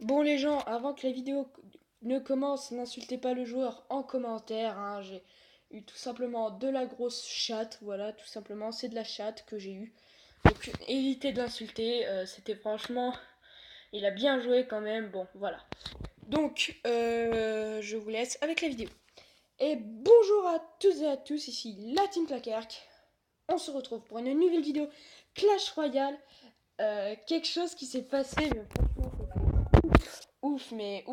Bon les gens, avant que la vidéo ne commence, n'insultez pas le joueur en commentaire, hein. J'ai eu tout simplement de la grosse chatte, voilà, tout simplement, c'est de la chatte que j'ai eu. Donc évitez de l'insulter, c'était franchement, il a bien joué quand même, bon voilà. Donc je vous laisse avec la vidéo. Et bonjour à tous et à tous, ici la Team Claquerque. On se retrouve pour une nouvelle vidéo Clash Royale. Quelque chose qui s'est passé, mais franchement, ouf, mais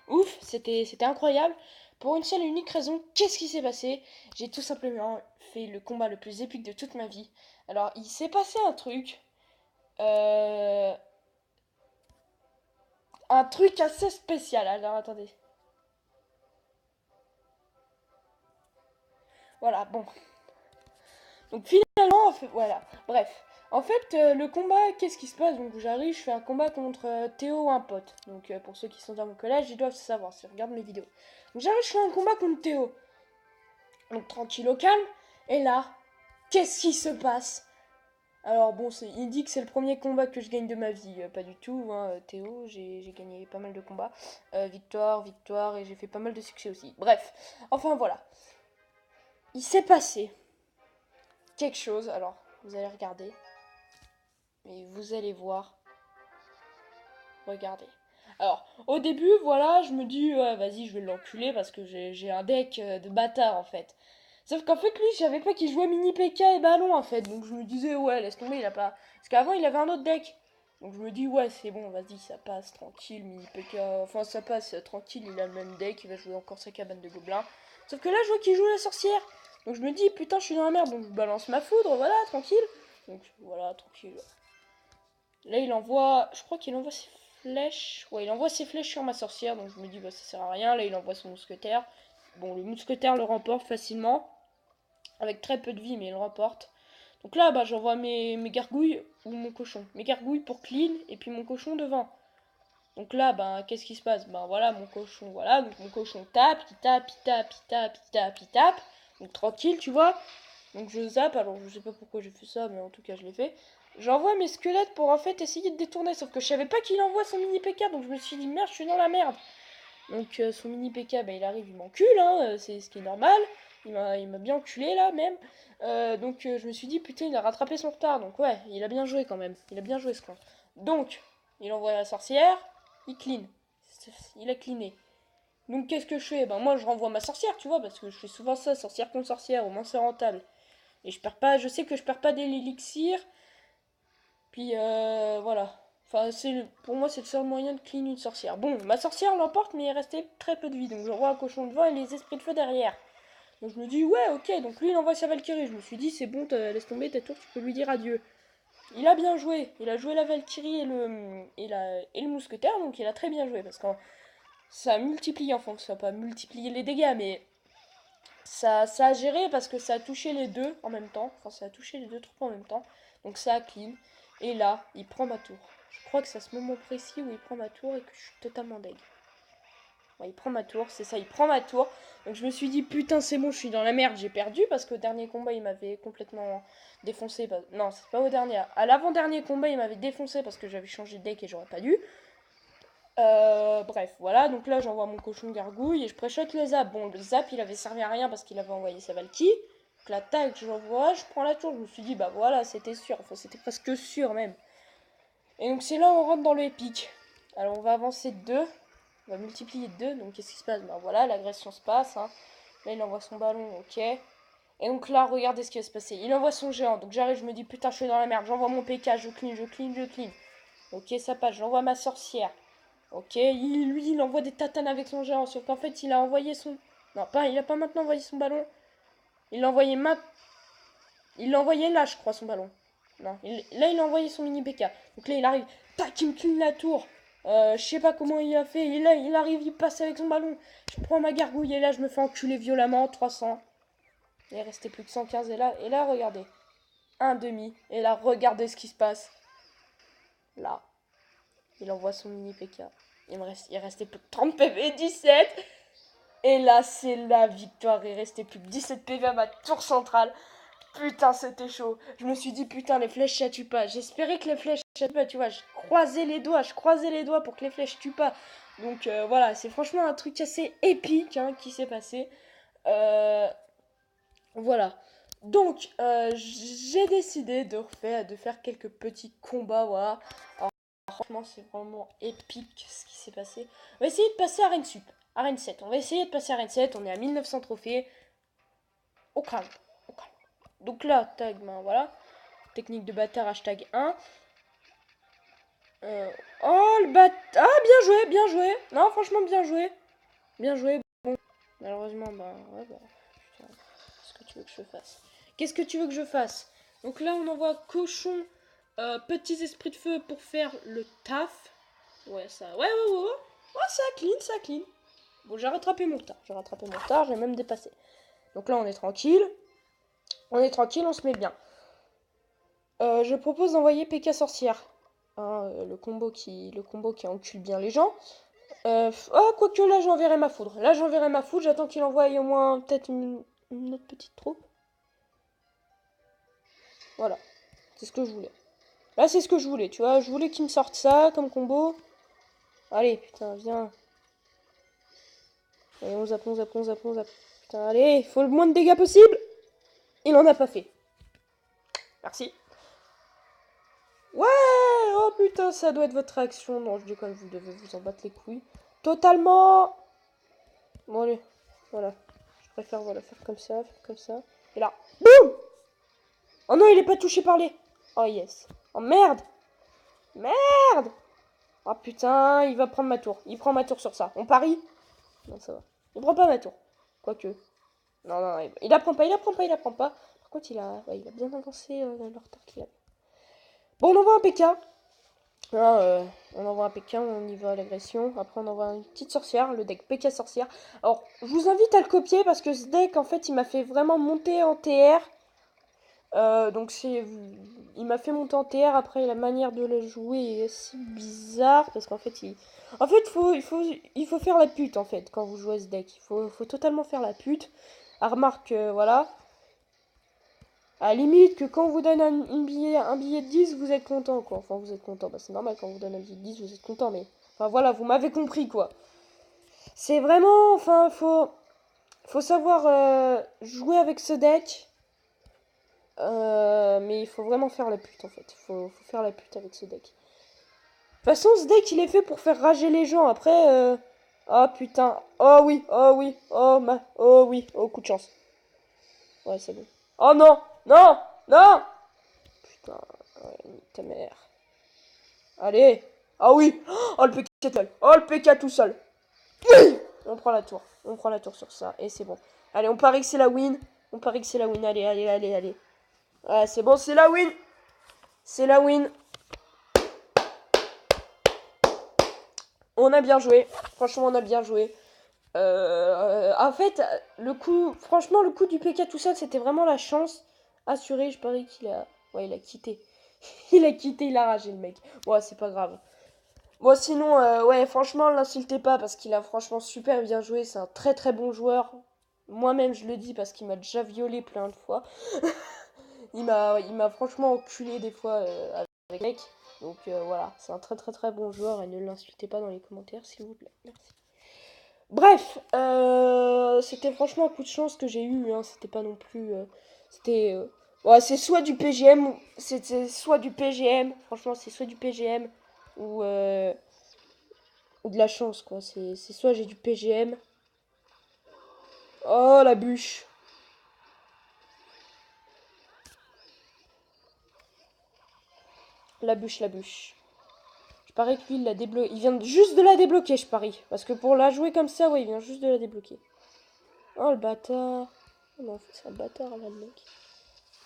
ouf, c'était incroyable. Pour une seule et unique raison, qu'est-ce qui s'est passé? J'ai tout simplement fait le combat le plus épique de toute ma vie. Alors, il s'est passé euh, un truc assez spécial. Alors, attendez. Voilà, bon. Donc finalement, voilà. Bref. En fait, le combat, qu'est-ce qui se passe? Donc j'arrive, je fais un combat contre Théo, un pote. Donc pour ceux qui sont dans mon collège, ils doivent savoir s'ils regardent mes vidéos. Donc j'arrive, je fais un combat contre Théo. Donc tranquille au calme. Et là, qu'est-ce qui se passe? Alors bon, il dit que c'est le premier combat que je gagne de ma vie. Pas du tout, hein, Théo, j'ai gagné pas mal de combats. Victoire, et j'ai fait pas mal de succès aussi. Bref, enfin voilà. Il s'est passé quelque chose, alors vous allez regarder. Et vous allez voir. Regardez. Alors, au début, voilà, je me dis, ouais, vas-y, je vais l'enculer parce que j'ai un deck de bâtard en fait. Sauf qu'en fait, lui, je savais pas qu'il jouait mini PK et ballon en fait. Donc je me disais, ouais, laisse tomber, il a pas. Parce qu'avant, il avait un autre deck. Donc je me dis, ouais, c'est bon, vas-y, ça passe tranquille, mini PK. Enfin, ça passe tranquille, il a le même deck, il va jouer encore sa cabane de gobelins. Sauf que là, je vois qu'il joue la sorcière. Donc je me dis, putain, je suis dans la merde. Donc je balance ma foudre, voilà, tranquille. Donc voilà, tranquille. Là, il envoie. Je crois qu'il envoie ses flèches. Ouais, il envoie ses flèches sur ma sorcière. Donc je me dis, bah ça sert à rien. Là, il envoie son mousquetaire. Bon, le mousquetaire le remporte facilement. Avec très peu de vie, mais il le remporte. Donc là, bah j'envoie mes gargouilles ou mon cochon. Mes gargouilles pour clean et puis mon cochon devant. Donc là, bah qu'est-ce qui se passe? Ben voilà, mon cochon, voilà. Donc mon cochon tape, il tape, il tape, il tape, il tape, il tape. Donc tranquille, tu vois. Donc je zappe, alors je sais pas pourquoi j'ai fait ça, mais en tout cas je l'ai fait. J'envoie mes squelettes pour en fait essayer de détourner, sauf que je savais pas qu'il envoie son mini PK, donc je me suis dit merde, je suis dans la merde. Donc son mini PK, bah, il arrive, il m'encule, hein, c'est ce qui est normal. Il m'a bien enculé là même. Donc je me suis dit putain, il a rattrapé son retard, donc ouais, il a bien joué quand même. Il a bien joué ce con. Donc, il envoie la sorcière, il clean. Il a cleané. Donc qu'est-ce que je fais? Ben moi je renvoie ma sorcière, tu vois, parce que je fais souvent ça, sorcière contre sorcière, au moins c'est rentable. Et je perds pas, je sais que je perds pas d'élixir. Puis voilà. Enfin, pour moi, c'est le seul moyen de clean une sorcière. Bon, ma sorcière l'emporte, mais il restait très peu de vie. Donc j'envoie un cochon devant et les esprits de feu derrière. Donc je me dis, ouais, ok. Donc lui, il envoie sa Valkyrie. Je me suis dit, c'est bon, laisse tomber ta tour, tu peux lui dire adieu. Il a bien joué. Il a joué la Valkyrie et le mousquetaire. Donc il a très bien joué. Parce que ça a multiplié, enfin, ça n'a pas multiplié les dégâts, mais ça a géré parce que ça a touché les deux en même temps. Enfin, ça a touché les deux troupes en même temps. Donc ça a clean. Et là, il prend ma tour. Je crois que c'est à ce moment précis où il prend ma tour et que je suis totalement deg. Ouais, il prend ma tour, c'est ça, il prend ma tour. Donc je me suis dit, putain, c'est bon, je suis dans la merde, j'ai perdu parce qu'au dernier combat, il m'avait complètement défoncé. Non, c'est pas au dernier. À l'avant-dernier combat, il m'avait défoncé parce que j'avais changé de deck et j'aurais pas dû. Bref, voilà, donc là j'envoie mon cochon gargouille et je préchote le zap. Bon, le zap il avait servi à rien parce qu'il avait envoyé sa Valky. Donc la tac, j'envoie, je prends la tour. Je me suis dit, bah voilà, c'était sûr, enfin c'était presque sûr même. Et donc c'est là où on rentre dans le épique. Alors on va avancer de 2, on va multiplier de 2. Donc qu'est-ce qui se passe? Ben voilà, l'agression se passe. Hein. Là il envoie son ballon, ok. Et donc là, regardez ce qui va se passer. Il envoie son géant. Donc j'arrive, je me dis, putain, je suis dans la merde. J'envoie mon PK, je clean, je clean, je clean. Ok, ça passe, j'envoie ma sorcière. Ok, lui, il envoie des tatanes avec son géant, sauf qu'en fait, il a envoyé son... Non, pas, il a pas maintenant envoyé son ballon. Il l'a envoyé Il l'a envoyé là, je crois, son ballon. Non, là, il a envoyé son mini PK. Donc là, il arrive, tac, il me clean la tour. Je sais pas comment il a fait. Et là, il arrive, il passe avec son ballon. Je prends ma gargouille et là, je me fais enculer violemment, 300. Il restait plus que 115 et là, regardez. Un demi. Et là, regardez ce qui se passe. Là, il envoie son mini PK. Il restait plus que 30 PV, 17. Et là, c'est la victoire. Il restait plus que 17 PV à ma tour centrale. Putain, c'était chaud. Je me suis dit, putain, les flèches, ça tue pas. J'espérais que les flèches, bah, tu vois, je croisais les doigts pour que les flèches tuent pas. Donc voilà, c'est franchement un truc assez épique hein, qui s'est passé. Euh, voilà. Donc j'ai décidé de faire quelques petits combats, voilà. Alors, franchement, c'est vraiment épique ce qui s'est passé. On va essayer de passer à Arène Sup. Arène 7. On va essayer de passer à Arène 7. On est à 1900 trophées. Au calme. Au calme. Donc là, tag, ben voilà. Technique de bâtard, hashtag 1. Oh, le bâtard. Ah, bien joué, bien joué. Non, franchement, bien joué. Bien joué. Bon, malheureusement, bah, ouais, bah. Putain, qu'est-ce que tu veux que je fasse? Qu'est-ce que tu veux que je fasse? Donc là, on envoie cochon, petits esprits de feu pour faire le taf. Ouais, ça. Ouais, ouais, ouais, ouais. Ouais, ça clean, ça clean. Bon, j'ai rattrapé mon retard. J'ai même dépassé. Donc là, on est tranquille. On se met bien. Je propose d'envoyer PK sorcière. Hein, le combo qui encule bien les gens. Quoique là j'enverrai ma foudre. J'attends qu'il envoie au moins peut-être une autre petite troupe. Voilà, c'est ce que je voulais. Là c'est ce que je voulais, tu vois. Je voulais qu'il me sorte ça comme combo. Allez, putain, viens. Allez, on zappe. Putain, allez, il faut le moins de dégâts possible. Il en a pas fait. Merci. Ouais, oh putain, ça doit être votre réaction. Non, je déconne, vous devez vous en battre les couilles. Totalement. Bon, allez, voilà. Je préfère, voilà, faire comme ça. Et là, boum. Oh non, il est pas touché par les... Oh yes. Oh merde. Merde. Oh putain, il va prendre ma tour. Il prend ma tour sur ça. On parie? Non, ça va. Il prend pas ma tour. Quoique. Non, il la prend pas. Par contre, il a bien avancé le retard qu'il a. Bon, on envoie un PK. On envoie un PK, on y va à l'agression. Après, on envoie une petite sorcière, le deck PK sorcière. Alors, je vous invite à le copier parce que ce deck, en fait, il m'a fait vraiment monter en TR. Donc il m'a fait monter en TR. Après la manière de le jouer est assez bizarre parce qu'en fait il faut faire la pute en fait quand vous jouez ce deck. Il faut totalement faire la pute. À remarque voilà. À la limite que quand on vous donne un billet de 10 vous êtes content quoi. Enfin vous êtes content. Bah, c'est normal quand on vous donne un billet de 10 vous êtes content mais. Enfin voilà, vous m'avez compris quoi. C'est vraiment. Enfin faut savoir jouer avec ce deck. Mais il faut vraiment faire la pute en fait. Faut faire la pute avec ce deck. De toute façon, ce deck il est fait pour faire rager les gens. Après, oh putain. Oh oui, oh oui, oh coup de chance. Ouais, c'est bon. Oh non, non. Putain, ouais, nique ta mère. Allez. Ah oui. Oh le PK tout seul. Oh le PK tout seul. On prend la tour. Sur ça. Et c'est bon. Allez, on parie que c'est la win. Allez. Ouais, c'est bon, c'est la win. On a bien joué. Franchement, on a bien joué. En fait, franchement, le coup du PK tout seul, c'était vraiment la chance assurée. Je parie qu'il a... Ouais, il a quitté. Il a ragé le mec. Ouais, c'est pas grave. Bon, sinon, ouais, franchement, l'insultez pas parce qu'il a franchement super bien joué. C'est un très très bon joueur. Moi-même, je le dis parce qu'il m'a déjà violé plein de fois. il m'a franchement enculé des fois avec mec. Donc voilà, c'est un très très très bon joueur et ne l'insultez pas dans les commentaires s'il vous plaît. Merci. Bref, c'était franchement un coup de chance que j'ai eu. Hein. C'était pas non plus. C'était. Ouais, c'est soit du PGM ou. C'était soit du PGM. Franchement, c'est soit du PGM ou de la chance quoi. C'est soit j'ai du PGM. Oh la bûche. La bûche. Je parie que lui, il l'a débloqué. Il vient juste de la débloquer, je parie. Parce que pour la jouer comme ça, ouais, il vient juste de la débloquer. Oh, le bâtard. Oh non, c'est un bâtard, là, le mec.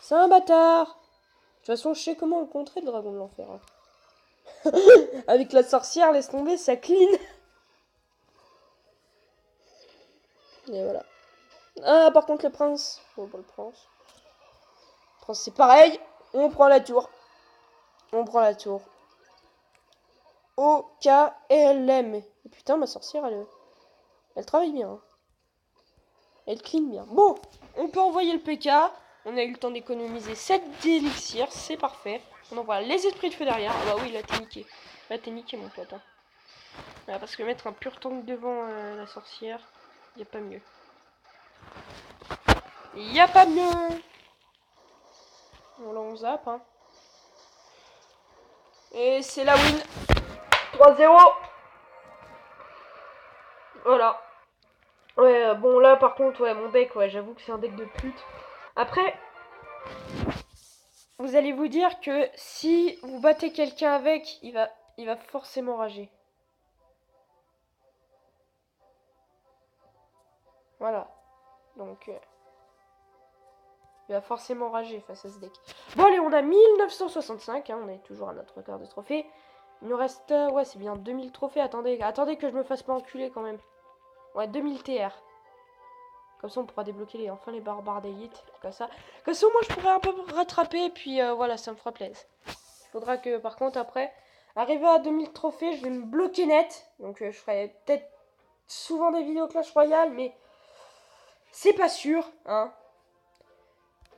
C'est un bâtard. De toute façon, je sais comment le contrer, le dragon de l'enfer. Hein. Avec la sorcière, laisse tomber, ça clean. Et voilà. Ah, par contre, le prince. Oh, bah, le prince. Le prince, c'est pareil. On prend la tour. O-K-L-M. Et putain, ma sorcière, elle travaille bien. Hein. Elle clean bien. Bon, on peut envoyer le PK. On a eu le temps d'économiser 7 élixirs, c'est parfait. Donc voilà, les esprits de feu derrière. Ah bah oui, là t'es niqué. Là t'es niqué mon pote. Hein. Voilà, parce que mettre un pur tank devant la sorcière, y a pas mieux. Y a pas mieux. Bon là on zappe. Hein. Et c'est la win. 3-0. Voilà. Ouais, bon là par contre, ouais, mon deck, ouais, j'avoue que c'est un deck de pute. Après, vous allez vous dire que si vous battez quelqu'un avec, il va forcément rager. Voilà. Donc, il va forcément rager face à ce deck. Bon allez, on a 1965, hein, on est toujours à notre quart de trophée. Il nous reste, ouais, c'est bien 2000 trophées. Attendez que je me fasse pas enculer quand même. Ouais, 2000 TR. Comme ça, on pourra débloquer enfin les barbares d'élite. Comme ça, moi, je pourrais un peu rattraper. Et puis, voilà, ça me fera plaisir. Il faudra que, par contre, après, arriver à 2000 trophées, je vais me bloquer net. Donc, je ferai peut-être souvent des vidéos Clash Royale, mais c'est pas sûr, hein.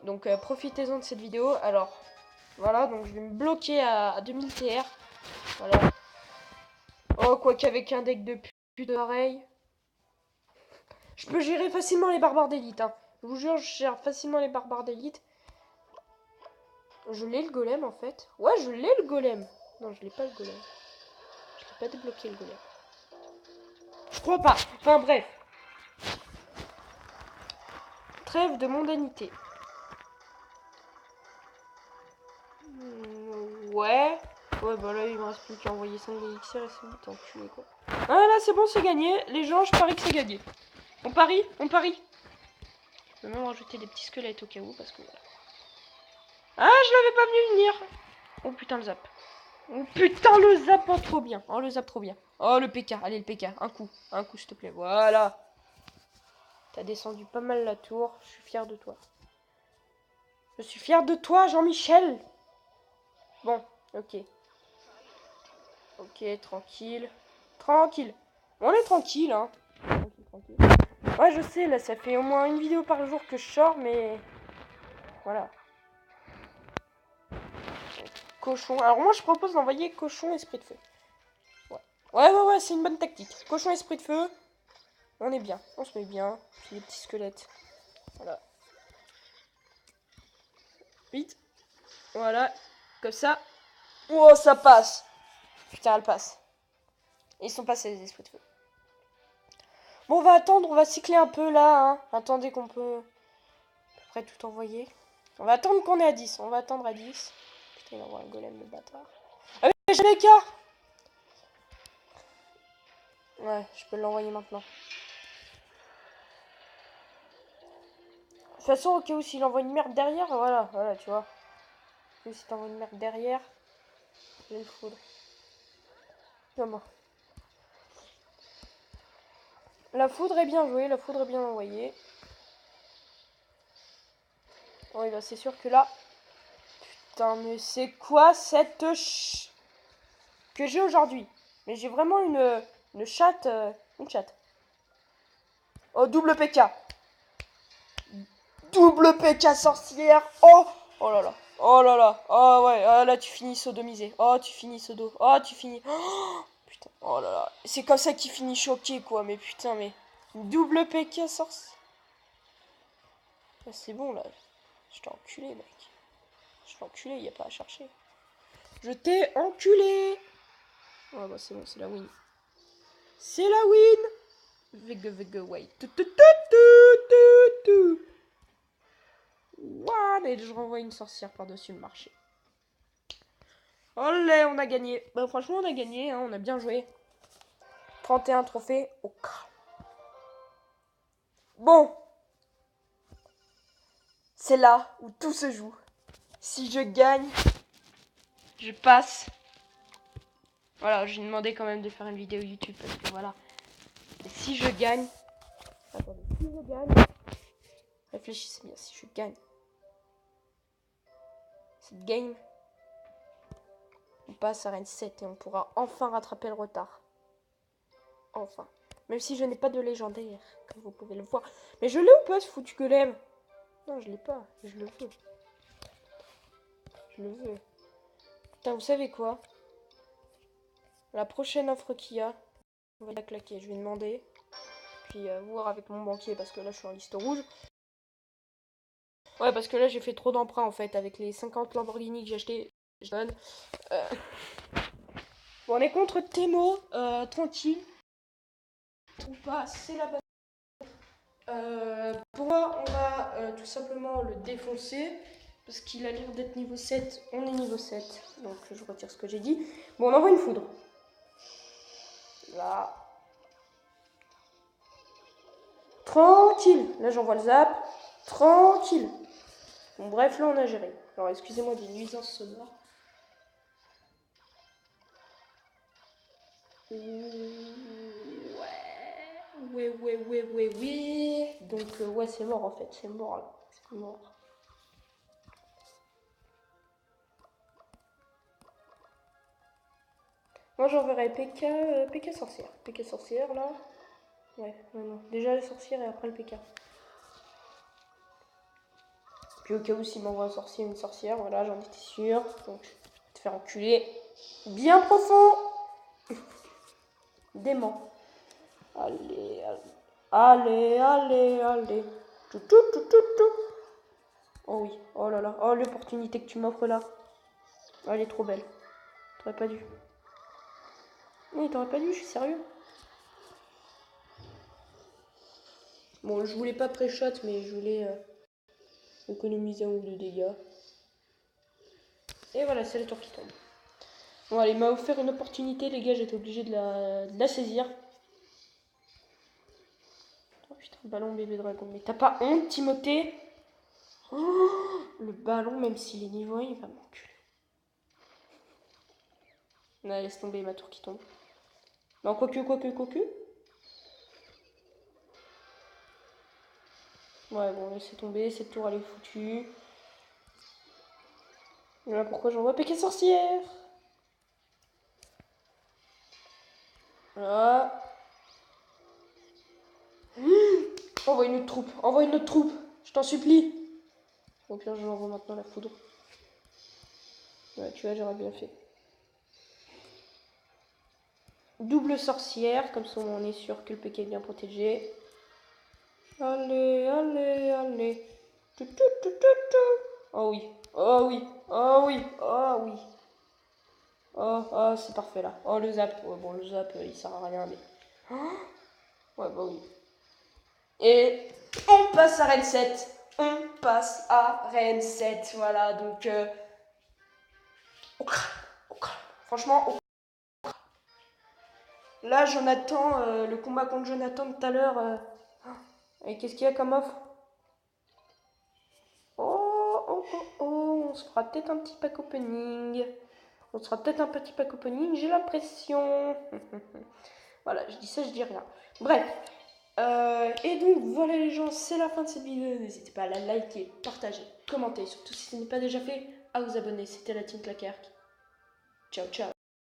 Donc, profitez-en de cette vidéo. Alors, voilà, donc je vais me bloquer à 2000 TR. Voilà. Oh, quoi qu'avec un deck de pute pareil. Je peux gérer facilement les barbares d'élite. Hein. Je vous jure, je gère facilement les barbares d'élite. Je l'ai le golem en fait. Ouais, je l'ai le golem. Non, je l'ai pas le golem. Je l'ai pas débloqué le golem. Je crois pas. Enfin bref. Trêve de mondanité. Ouais. Ouais, bah là, il me reste plus qu'à envoyer 5 élixirs et c'est vite enculé quoi. Ah là, c'est bon, c'est gagné. Les gens, je parie que c'est gagné. On parie. Je vais même rajouter des petits squelettes au cas où parce que voilà. Ah, je l'avais pas vu venir. Oh putain, le zap. Oh putain, le zap, oh, trop bien. Oh, le zap, trop bien. Oh, le PK. Allez, le PK. Un coup, s'il te plaît. Voilà. T'as descendu pas mal la tour. Je suis fier de toi. Je suis fier de toi, Jean-Michel. Bon, ok. Ok, tranquille. Tranquille. On est tranquille, hein. Tranquille. Ouais, je sais, là, ça fait au moins une vidéo par jour que je sors, mais... Voilà. Cochon. Alors moi, je propose d'envoyer cochon, esprit de feu. Ouais, c'est une bonne tactique. Cochon, esprit de feu. On est bien. On se met bien. Puis les petits squelettes. Voilà. Vite. Voilà. Comme ça. Oh, ça passe. Putain, elle passe. Ils sont passés, les esprits de feu. Bon, on va attendre. On va cycler un peu, là. Hein. Attendez qu'on peut... à peu près tout envoyer. On va attendre qu'on est à 10. On va attendre à 10. Putain, il envoie un golem, le bâtard. Ah oui, j'ai les cas. Ouais, je peux l'envoyer maintenant. De toute façon, au cas où s'il envoie une merde derrière, voilà, tu vois. Au cas où s'il envoie une merde derrière, je vais le foudre. Comment? La foudre est bien jouée, la foudre est bien envoyée. Oui, bah c'est sûr que là... Putain, mais c'est quoi cette que j'ai aujourd'hui? Mais j'ai vraiment une chatte... une chatte. Oh, double PK. Double PK sorcière. Oh. Oh là là. Oh là là. Oh ouais. Oh là, tu finis sodomisé. Oh, tu finis sodo. Oh, tu finis... Oh, putain. Oh là là. C'est comme ça qu'il finit choqué, quoi. Mais putain, mais... Double PK sorcière. C'est bon, là. Je t'ai enculé, mec. Je t'ai enculé, y a pas à chercher. Je t'ai enculé. Oh bah c'est bon, c'est la win. C'est la win. Vega, wait. Et je renvoie une sorcière par-dessus le marché. Olé, on a gagné. Bah franchement, on a gagné, hein, on a bien joué. 31 trophées au cas. Bon. C'est là où tout se joue. Si je gagne, je passe. Voilà, j'ai demandé quand même de faire une vidéo YouTube parce que voilà. Et si je gagne... Attendez, si je gagne... Réfléchissez bien, si je gagne cette game, on passe à Reine 7 et on pourra enfin rattraper le retard. Enfin. Même si je n'ai pas de légendaire, comme vous pouvez le voir. Mais je l'ai ou pas ce foutu golem? Non, je l'ai pas. Je le veux. Je le veux. Putain, vous savez quoi? La prochaine offre qu'il y a, on va la claquer. Je vais demander. Puis voir avec mon banquier parce que là je suis en liste rouge. Ouais, parce que là j'ai fait trop d'emprunts en fait. Avec les 50 Lamborghini que j'ai acheté, je donne. Bon, on est contre Temo, tranquille. Je trouve pas, c'est la bonne. Pourquoi on va tout simplement le défoncer? Parce qu'il a l'air d'être niveau 7. On est niveau 7. Donc je retire ce que j'ai dit. Bon, on envoie une foudre. Là. Tranquille. Là j'envoie le zap. Tranquille. Bon, bref, là on a géré. Alors excusez-moi des nuisances sonores. Ouais. Donc ouais, c'est mort en fait. C'est mort là. C'est mort. Moi j'enverrai PK sorcière. PK sorcière là. Ouais, non. Déjà la sorcière et après le PK. Puis au cas où s'il m'envoie un sorcier ou une sorcière, voilà, j'en étais sûre. Donc je vais te faire enculer. Bien profond. Dément. Allez. Tout. Oh oui, oh là là. Oh l'opportunité que tu m'offres là. Oh, elle est trop belle. T'aurais pas dû. Oui, t'aurais pas dû, je suis sérieux. Bon, je voulais pas pré-shot, mais je voulais économiser un ou deux dégâts. Et voilà, c'est le tour qui tombe. Bon, allez, il m'a offert une opportunité, les gars, j'étais obligé de la saisir. Oh putain, ballon bébé dragon. Mais t'as pas honte, Timothée? Oh, le ballon, même s'il est niveau 1, il va m'enculer. Non, laisse tomber ma tour qui tombe. Non, quoique. Ouais, bon, laissez tomber, cette tour elle est foutue. Voilà pourquoi j'envoie PK sorcière. Voilà. Envoie une autre troupe, je t'en supplie. Au pire, je l'envoie maintenant la foudre. Ouais, tu vois, j'aurais bien fait. Double sorcière, comme ça on est sûr que le PK est bien protégé. Allez. Oh oui. Oh, c'est parfait là. Oh, le zap. Ouais, bon, le zap, il sert à rien, mais... Ouais, bah oui. Et on passe à Rennes 7. Voilà, donc... on crame. Franchement, là, Jonathan, le combat contre Jonathan tout à l'heure... Et qu'est-ce qu'il y a comme offre? Oh, on se fera peut-être un petit pack opening. J'ai l'impression. Voilà, je dis ça, je dis rien. Bref. Et donc, voilà les gens, c'est la fin de cette vidéo. N'hésitez pas à la liker, partager, commenter. Surtout si ce n'est pas déjà fait, à vous abonner. C'était la Team Claquerque. Ciao.